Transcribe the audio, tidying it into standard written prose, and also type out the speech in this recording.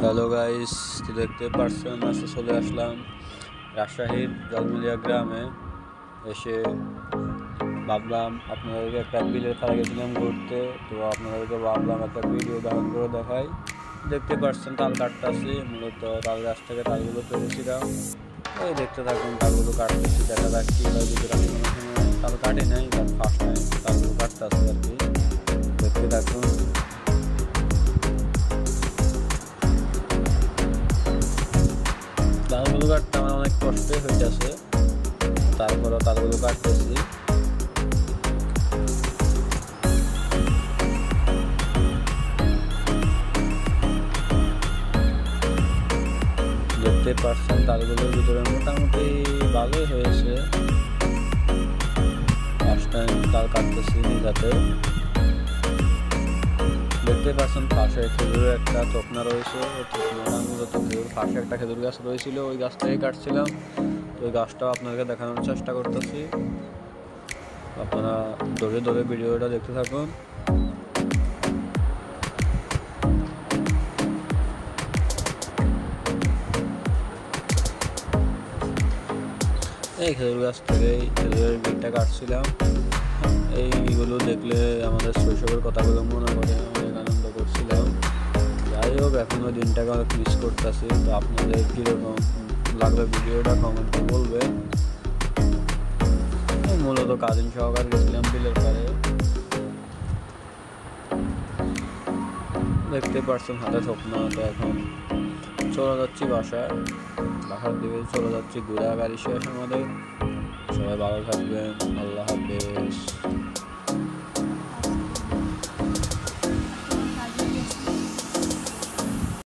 Hello guys, তো দেখতে পারছেন আজকে চলে আসলাম রাজশাহীর জলমিলিয়া গ্রামে। এসে ভাবলাম আপনাদেরকে একটা বিলের ধারে গেছিলাম ঘুরতে, তো আপনাদেরকে ভাবলাম একটা ভিডিও ধারণ করে দেখাই। দেখতে পারছেন তাল কাটতেছি, মূলত তাল গাছ থেকে তালগুলো পেরেছিলাম। ওই দেখতে থাকুন, তালগুলো কাটতেছি, দেখা যাক কি হয়। ভিতরে আমি কোনো সময় তাল কাটি নাই, তার ফার্স্ট টাইম তালগুলো কাটতেছি আর কি। দেখতে থাকুন। তালগুলো কাটতে আমার অনেক কষ্টই হইতেছে, তারপরও তালগুলো কাটতেছি। দেখতে পারছেন তালগুলোর ভিতরে মোটামুটি ভালোই হয়েছে। ফার্স্ট টাইম তাল কাটতেছি নিজাতে। দেখতে পাচ্ছেন পাশে খেজুরের একটা তকনা রয়েছে। তকনাটা মূলত খেজুর পাশে একটা খেজুর গাছ রয়েছিল, ওই গাছটাই কাটছিলাম। তো ওই গাছটাও আপনাদেরকে দেখানোর চেষ্টা করতেছি, আপনারা ধরে ধরে ভিডিওটা দেখতে থাকুন। এই খেজুর গাছ থেকেই খেজুরের বীজটা কাটছিলাম। এইগুলো দেখলে আমাদের শৈশবের কথাগুলো মনে করে, অনেক আনন্দ করছিলাম। যাই হোক, এখন ওই দিনটাকে অনেক মিস করতেছি। তো আপনাদের কীরকম লাগবে ভিডিওটা কমেন্টে বলবেন। মূলত কাজিন সহকারে গেছিলাম বিলের পাড়ে। দেখতে পারছেন হাতে স্বপ্ন। তো এখন চলে যাচ্ছি বাসার দিকে চলে যাচ্ছি। ঘোরা গাড়ি শেষ আমাদের। সবাই ভালো থাকবেন, আল্লাহ হাফেজ।